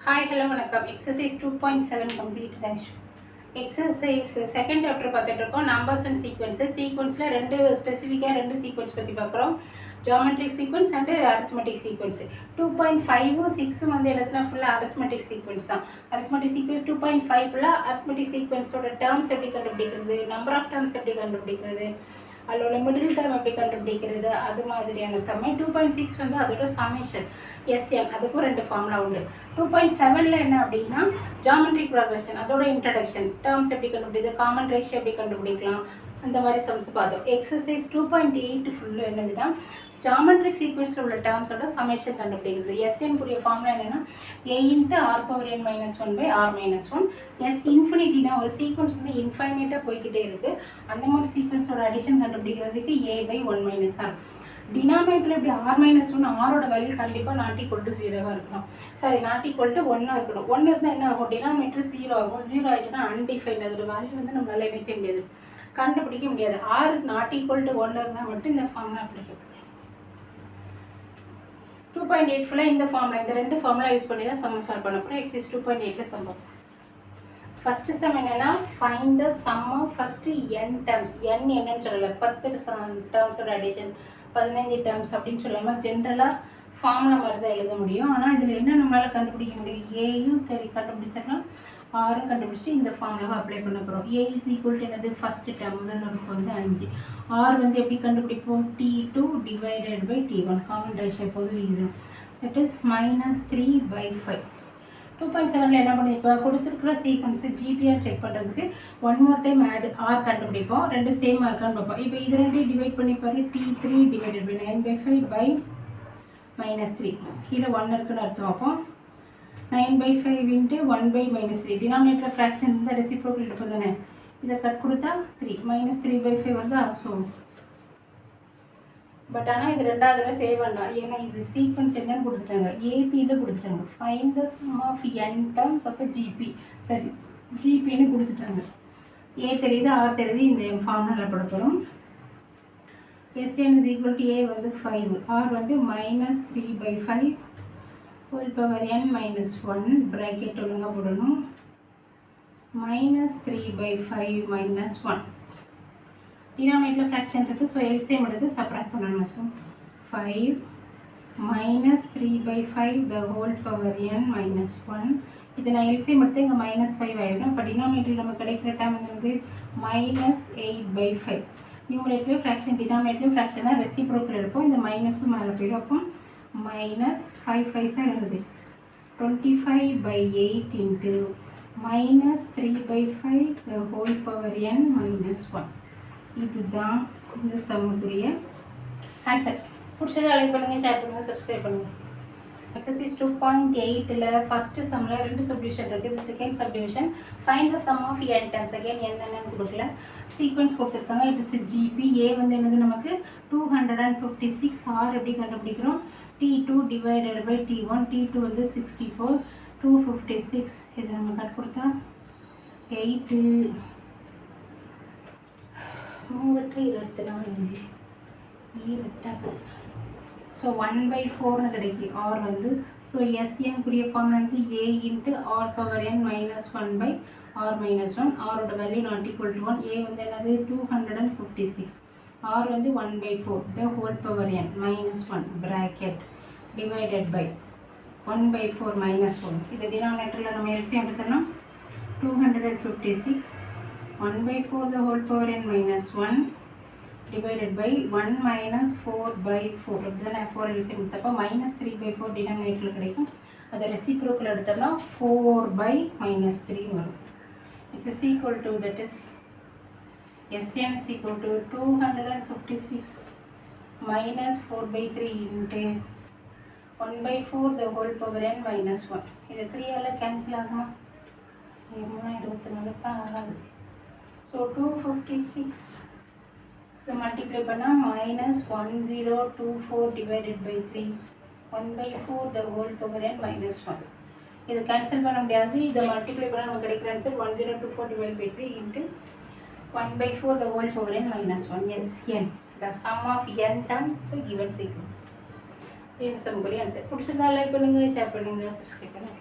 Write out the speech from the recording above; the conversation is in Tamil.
ஹாய் ஹலோ வணக்கம். Exercise 2.7 complete dash. Exercise second chapter பார்த்துட்டு இருக்கோம். நம்பர்ஸ் அண்ட் சீக்வன்ஸில் ரெண்டு ஸ்பெசிஃபிக்காக ரெண்டு சீக்வன்ஸ் பற்றி பார்க்குறோம். Geometric sequence and arithmetic sequence. 2.5 6 வந்து எழுதுனா ஃபுல்லாக அரித்மெட்டிக் சீக்வன்ஸ் தான். அரித்மெட்டிக் சீக்வன்ஸ் 2.5 ஃபுல்லாக அரித்மெட்டிக் சீக்வன்ஸோட டேர்ம்ஸ் எப்படி கண்டுபிடிக்கிறது, நம்பர் ஆஃப் டேர்ம்ஸ் எப்படி கண்டுபிடிக்கிறது, அதோட மிடில் டேர்ம் எப்படி கண்டுபிடிக்கிறது, அது மாதிரியான சமயம். 2.6 வந்து அதோட சமேஷன் எஸ்என், அதுக்கும் ரெண்டு ஃபார்முலா உண்டு. 2.7 என்ன அப்படின்னா ஜியோமெட்ரிக் ப்ராக்ரஷன், அதோட இன்ட்ரடக்ஷன், டேர்ம்ஸ் எப்படி கண்டுபிடிக்கிறது, காமன் ரேஷியோ எப்படி கண்டுபிடிக்கலாம், அந்த மாதிரி சம்ஸ் பார்த்தோம். எக்ஸசைஸ் 2.8 ஃபுல்லாக என்னதுன்னா ஜியோமெட்ரிக் சீக்வன்ஸில் உள்ள டேர்ம்ஸோட சமேஷன் கண்டுபிடிக்கிறது. எஸ்என் கூடிய ஃபார்முலா என்னென்னா a × r⁻n−1/r−1. எஸ் இன்ஃபினிட்டினா ஒரு சீக்வன்ஸ் வந்து இன்ஃபைனைட்டாக போய்கிட்டே இருக்குது. அந்த மாதிரி சீக்வன்ஸோட அடிஷன் கண்டுபிடிக்கிறதுக்கு a/1−r. டினாமினேட்டரில் இப்படி r−1, ஆரோட வேல்யூ கண்டிப்பாக ≠0 இருக்கணும். சாரி, ≠1 இருக்கணும். 1 இருந்தால் என்ன ஆகும், டினாமினேட்டர் 0 ஆகும். 0 ஆகிட்டுனா அன்டிஃபைன்ட், அதோட வேல்யூ வந்து நம்மளால் என்ன செய்ய முடியாது, கண்டுபிடிக்க முடியாது. r ≠1 இருந்தால் மட்டும் இந்த ஃபார்முலா அப்ளிக்கும். 2.8 ஃபுல்லாக இந்த ஃபார்முலா, இந்த ரெண்டு ஃபார்முலா யூஸ் பண்ணி தான் சம் சால்வ் பண்ண போகிறோம். எக்ஸைஸ் 2.8ல் சம் பார்ப்போம். ஃபஸ்ட்டு சம் என்னென்னா find the sum of first n terms. n என்னன்னு சொல்லலை, 10 டேர்ம்ஸோட அடிஷன், 15 டேர்ம்ஸ் அப்படின்னு சொல்லாமல் ஜென்ரலாக ஃபார்முலா மாதிரி தான் எழுத முடியும். ஆனால் இதில் என்ன நம்மளால் கண்டுபிடிக்க முடியும், ஏயும் கண்டுபிடிச்சிடலாம், ஆரும் கண்டுபிடிச்சி இந்த ஃபார்முலாவை அப்ளை பண்ண போகிறோம். a = என்னது, ஃபஸ்ட்டு டேர்ம், முதல் உறுப்பு வந்து 5. ஆர் வந்து எப்படி கண்டுபிடிப்போம், t2 / t1, காமன் ரேஷியோ பொது விகிதம், தட் இஸ் -3/5. 2.7ல் என்ன பண்ணி இப்போ கொடுத்துருக்குற சீக்வன்ஸு ஜிபிஆர் செக் பண்ணுறதுக்கு one more time add r கண்டுபிடிப்போம். ரெண்டு சேமாக இருக்கான்னு பார்ப்போம். இப்போ இது ரெண்டையும் டிவைட் பண்ணி பாரு, t3 / 9/5/-3, கீழே 1 இருக்குன்னு அர்த்தம். அப்போ 9/5 × 1/-3, டினாமினேட்டர் ஃப்ராக்ஷன் இருந்தால் ரெசிப்ரோக்கல் எடுப்போம் தானே, இதை கட் கொடுத்தா 3 -3/5 வருதா. ஸோ பட் ஆனால் இது ரெண்டாவதுல செய்ய வேண்டாம், ஏன்னா இது சீக்வன்ஸ் என்னன்னு கொடுத்துட்டாங்க, ஏபியில் கொடுத்துட்டாங்க. Find the sum of n terms. அப்போ ஜிபி, சரி ஜிபின்னு கொடுத்துட்டாங்க. ஏ தெரியுது, ஆர் தெரியுது, இந்த ஃபார்முலா போட போகிறோம். எஸ்என் = a வந்து 5, ஆர் வந்து -3/5 n−1, ப்ராக்கெட் ஒழுங்காக போடணும், -3/5 -1. டினாமினேட்டரில் ஃப்ராக்ஷன் இருக்குது, ஸோ எல்சிஎம் எடுத்து சப்ராக்ட் பண்ணணும். So 5 -3/5 n−1. இது நான் எல்சிஎம் எடுத்து இங்கே -5 ஆகிடும். இப்போ டினாமினேட்டரில் நம்ம கிடைக்கிற டைம் வந்து -8/5. நியூமரேட்டர்லேயும் ஃப்ராக்ஷன், டினாமினேட்டர்லேயும் ஃப்ராக்ஷன் தான், ரெசிப்ரோக்கல் எடுப்போம். இந்த மைனஸும் மேலே போயிடும். அப்போ -5 5 எழுது 25/8 × -3/5 n−1. இதுதான் இந்த சம்முக்குரிய ஆன்சர். பிடிச்சதை லைக் பண்ணுங்கள், ஷேர் பண்ணுங்கள், சப்ஸ்கிரைப் பண்ணுங்கள். எக்ஸசைஸ் 2.8ல் ஃபஸ்ட்டு சம்மில் ரெண்டு சப்டிவிஷன் இருக்குது. இது second subdivision. Find the sum of n terms. Again என்னென்னு கொடுக்கல, சீக்வன்ஸ் கொடுத்துருக்காங்க. இப்போ ஜிபி. ஏ வந்து என்னது நமக்கு 256. ஆர் எப்படி கண்டுபிடிக்கிறோம், t2 / t1. t2 வந்து 64, 256. இது நம்ம கட் கொடுத்தா 8 24 ஸோ 1/4ன்னு கிடைக்கும். ஆர் வந்து ஸோ எஸ்என்குரிய ஃபார்முலா வந்து a × r⁻n−1/r−1. ஆரோட வேல்யூ ≠1. a வந்து என்னது 256, ஆர் வந்து 1/4 n−1, ப்ராக்கெட் டிவைடட் பை 1/4 -1. இது டினாமினேட்டரில் நம்ம எல்சிஎம் எடுத்தோம்னா 256 1/4 n−1 divided by 1 - 4/4. இதுதான் 4 எல்சிஎம் எடுத்தப்போ -3/4 டினாமினேட்டரில் கிடைக்கும். அதை ரெசிப்ரோக்கல் எடுத்தோம்னா 4/-3 வரும். It's equal to, that is SN is equal to 256 - 4/3 × 1/4 n−1. இது 3ஆல் கேன்சல் ஆகுமா, 24 ஆகாது. ஸோ 256 இதை மல்டிப்ளை பண்ணால் -1024 / 3 1/4 n−1. இது கேன்சல் பண்ண முடியாது. இதை மல்டிப்ளை பண்ணால் நமக்கு கிடைக்கிற answer 1024 / 3 × 1/4 n−1. SN, the sum of n terms the given sequence. இது சம்முக்குரிய ஆன்சர். பிடிச்சிருந்தா லைக் பண்ணுங்கள், ஷேர் பண்ணுங்கள், சப்ஸ்கிரைப் பண்ணுங்கள்.